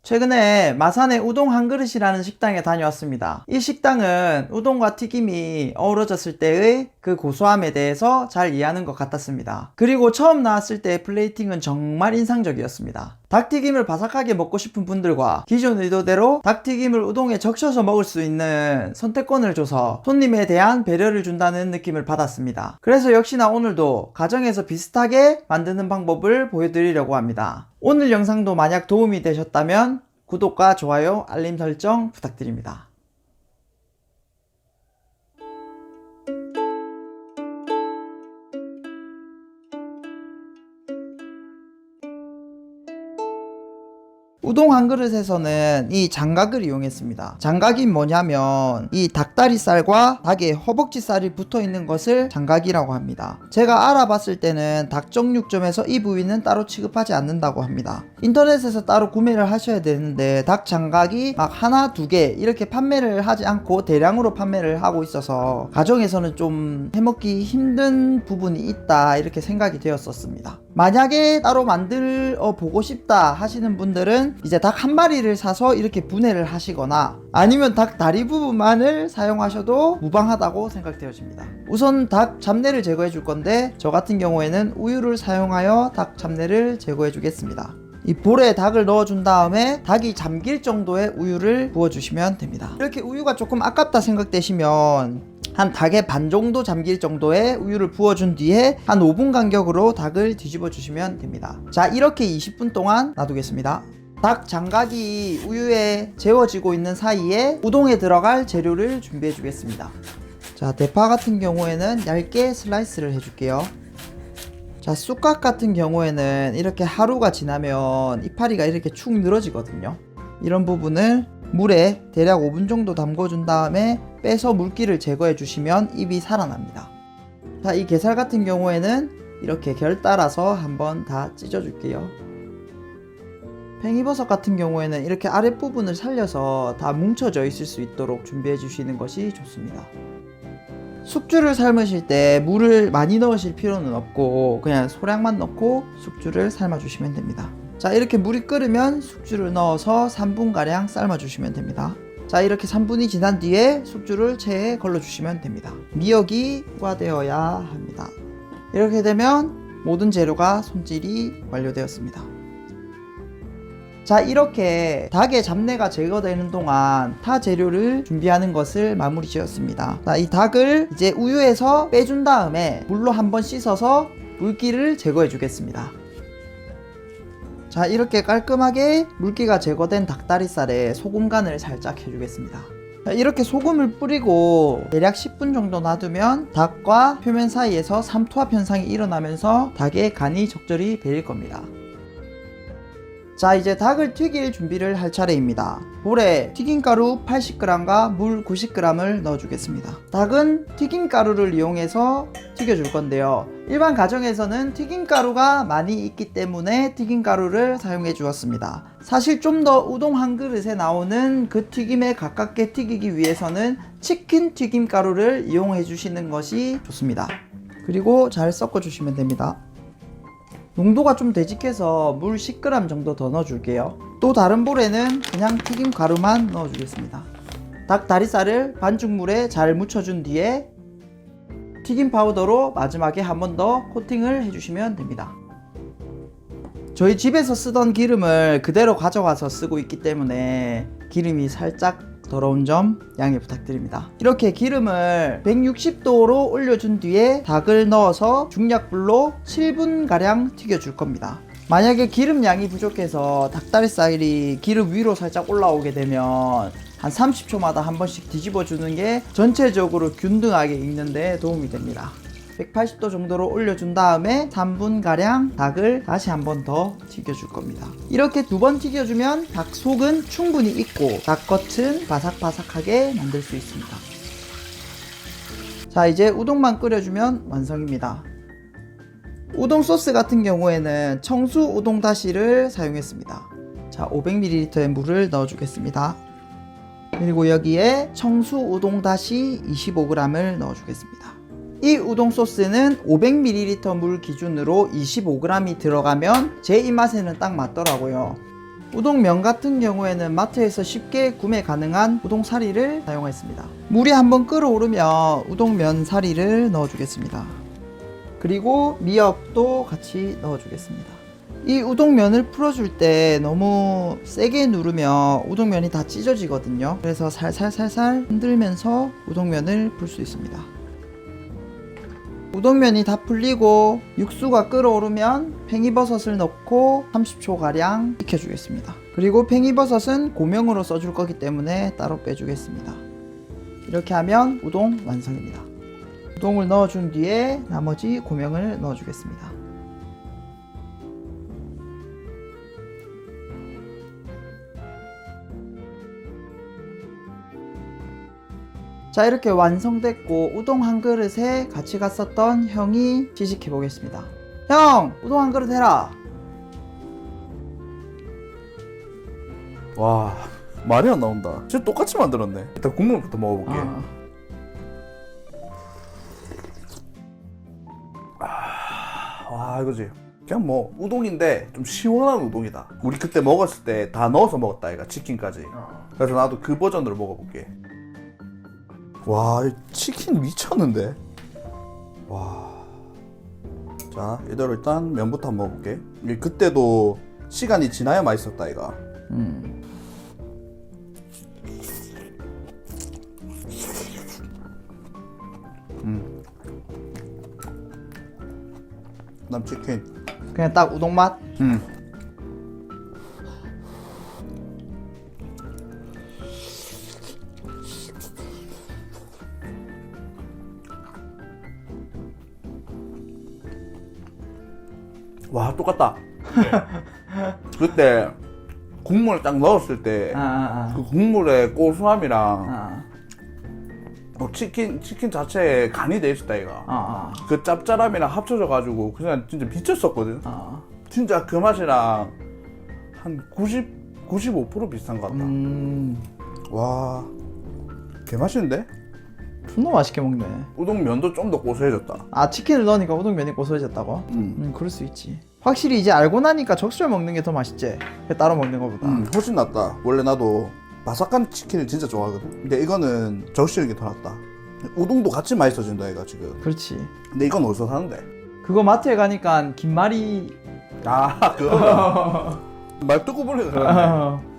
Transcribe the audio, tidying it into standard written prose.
최근에 마산의 우동 한 그릇이라는 식당에 다녀왔습니다. 이 식당은 우동과 튀김이 어우러졌을 때의 그 고소함에 대해서 잘 이해하는 것 같았습니다. 그리고 처음 나왔을 때의 플레이팅은 정말 인상적이었습니다. 닭튀김을 바삭하게 먹고 싶은 분들과 기존 의도대로 닭튀김을 우동에 적셔서 먹을 수 있는 선택권을 줘서 손님에 대한 배려를 준다는 느낌을 받았습니다. 그래서 역시나 오늘도 가정에서 비슷하게 만드는 방법을 보여드리려고 합니다. 오늘 영상도 만약 도움이 되셨다면 구독과 좋아요, 알림 설정 부탁드립니다. 우동 한 그릇에서는 이 장각을 이용했습니다. 장각이 뭐냐면 이 닭다리살과 닭의 허벅지살이 붙어 있는 것을 장각이라고 합니다. 제가 알아봤을 때는 닭정육점에서 이 부위는 따로 취급하지 않는다고 합니다. 인터넷에서 따로 구매를 하셔야 되는데 닭 장각이 막 하나, 두 개 이렇게 판매를 하지 않고 대량으로 판매를 하고 있어서 가정에서는 좀 해먹기 힘든 부분이 있다 이렇게 생각이 되었었습니다. 만약에 따로 만들어 보고 싶다 하시는 분들은 이제 닭 한 마리를 사서 이렇게 분해를 하시거나 아니면 닭 다리 부분만을 사용하셔도 무방하다고 생각되어집니다. 우선 닭 잡내를 제거해 줄 건데 저 같은 경우에는 우유를 사용하여 닭 잡내를 제거해 주겠습니다. 이 볼에 닭을 넣어준 다음에 닭이 잠길 정도의 우유를 부어주시면 됩니다. 이렇게 우유가 조금 아깝다 생각되시면 한 닭의 반 정도 잠길 정도의 우유를 부어준 뒤에 한 5분 간격으로 닭을 뒤집어 주시면 됩니다. 자, 이렇게 20분 동안 놔두겠습니다. 닭 장각이 우유에 재워지고 있는 사이에 우동에 들어갈 재료를 준비해 주겠습니다. 자, 대파 같은 경우에는 얇게 슬라이스를 해줄게요. 자, 쑥갓 같은 경우에는 이렇게 하루가 지나면 이파리가 이렇게 축 늘어지거든요. 이런 부분을 물에 대략 5분 정도 담궈준 다음에 빼서 물기를 제거해 주시면 잎이 살아납니다. 자, 이 게살 같은 경우에는 이렇게 결 따라서 한번 다 찢어 줄게요. 팽이버섯 같은 경우에는 이렇게 아랫부분을 살려서 다 뭉쳐져 있을 수 있도록 준비해 주시는 것이 좋습니다. 숙주를 삶으실 때 물을 많이 넣으실 필요는 없고 그냥 소량만 넣고 숙주를 삶아 주시면 됩니다. 자, 이렇게 물이 끓으면 숙주를 넣어서 3분가량 삶아 주시면 됩니다. 자, 이렇게 3분이 지난 뒤에 숙주를 체에 걸러 주시면 됩니다. 미역이 투하되어야 합니다. 이렇게 되면 모든 재료가 손질이 완료되었습니다. 자, 이렇게 닭의 잡내가 제거되는 동안 타 재료를 준비하는 것을 마무리 지었습니다. 자, 이 닭을 이제 우유에서 빼준 다음에 물로 한번 씻어서 물기를 제거해 주겠습니다. 자, 이렇게 깔끔하게 물기가 제거된 닭다리살에 소금 간을 살짝 해주겠습니다. 자, 이렇게 소금을 뿌리고 대략 10분 정도 놔두면 닭과 표면 사이에서 삼투압 현상이 일어나면서 닭의 간이 적절히 배일 겁니다. 자, 이제 닭을 튀길 준비를 할 차례입니다. 볼에 튀김가루 80g과 물 90g을 넣어주겠습니다. 닭은 튀김가루를 이용해서 튀겨줄 건데요. 일반 가정에서는 튀김가루가 많이 있기 때문에 튀김가루를 사용해 주었습니다. 사실 좀 더 우동 한 그릇에 나오는 그 튀김에 가깝게 튀기기 위해서는 치킨 튀김가루를 이용해 주시는 것이 좋습니다. 그리고 잘 섞어 주시면 됩니다. 농도가 좀 되직해서 물 10g 정도 더 넣어줄게요. 또 다른 볼에는 그냥 튀김 가루만 넣어주겠습니다. 닭 다리살을 반죽물에 잘 묻혀준 뒤에 튀김 파우더로 마지막에 한 번 더 코팅을 해주시면 됩니다. 저희 집에서 쓰던 기름을 그대로 가져가서 쓰고 있기 때문에 기름이 살짝 더러운 점 양해 부탁드립니다. 이렇게 기름을 160도로 올려준 뒤에 닭을 넣어서 중약불로 7분가량 튀겨줄 겁니다. 만약에 기름 양이 부족해서 닭다리살이 기름 위로 살짝 올라오게 되면 한 30초마다 한 번씩 뒤집어 주는 게 전체적으로 균등하게 익는 데 도움이 됩니다. 180도 정도로 올려준 다음에 3분가량 닭을 다시 한 번 더 튀겨줄 겁니다. 이렇게 2번 튀겨주면 닭 속은 충분히 익고 닭 겉은 바삭바삭하게 만들 수 있습니다. 자, 이제 우동만 끓여주면 완성입니다. 우동 소스 같은 경우에는 청수 우동 다시를 사용했습니다. 자, 500ml의 물을 넣어주겠습니다. 그리고 여기에 청수 우동 다시 25g을 넣어주겠습니다. 이 우동 소스는 500ml 물 기준으로 25g이 들어가면 제 입맛에는 딱 맞더라고요. 우동면 같은 경우에는 마트에서 쉽게 구매 가능한 우동사리를 사용했습니다. 물이 한번 끓어오르면 우동면 사리를 넣어주겠습니다. 그리고 미역도 같이 넣어주겠습니다. 이 우동면을 풀어줄 때 너무 세게 누르면 우동면이 다 찢어지거든요. 그래서 살살살살 흔들면서 우동면을 풀 수 있습니다. 우동면이 다 풀리고 육수가 끓어오르면 팽이버섯을 넣고 30초가량 익혀주겠습니다. 그리고 팽이버섯은 고명으로 써줄 거기 때문에 따로 빼주겠습니다. 이렇게 하면 우동 완성입니다. 우동을 넣어준 뒤에 나머지 고명을 넣어주겠습니다. 자, 이렇게 완성됐고 우동 한 그릇에 같이 갔었던 형이 시식해 보겠습니다. 형! 우동 한 그릇 해라. 와, 말이 안 나온다. 진짜 똑같이 만들었네. 일단 국물부터 먹어볼게. 와, 이거지. 그냥 뭐 우동인데 좀 시원한 우동이다. 우리 그때 먹었을 때 다 넣어서 먹었다 이가 치킨까지. 그래서 나도 그 버전으로 먹어볼게. 와, 이 치킨 미쳤는데. 와. 자, 이대로 일단 면부터 한번 먹어볼게. 그때도 시간이 지나야 맛있었다 이가. 그다음 치킨. 그냥 딱 우동 맛? 와, 똑같다. 그때 국물을 딱 넣었을 때 그 국물의 고소함이랑 치킨 자체에 간이 돼 있었다 이가. 그 짭짤함이랑 합쳐져 가지고 그냥 진짜 미쳤었거든. 진짜 그 맛이랑 한 95% 비슷한 것 같다. 와, 개 맛있는데? 존나 맛있게 먹네. 우동면도 좀 더 고소해졌다. 아, 치킨을 넣으니까 우동면이 고소해졌다고? 그럴 수 있지. 확실히 이제 알고 나니까 적셔 먹는 게 더 맛있지. 따로 먹는 거보다. 훨씬 낫다. 원래 나도 바삭한 치킨을 진짜 좋아하거든. 근데 이거는 적시는 게 더 낫다. 우동도 같이 맛있어진다 얘가 지금. 그렇지. 근데 이건 어디서 사는데? 그거 마트에 가니까 김말이 아, 그거 말 듣고 보니까 그러네.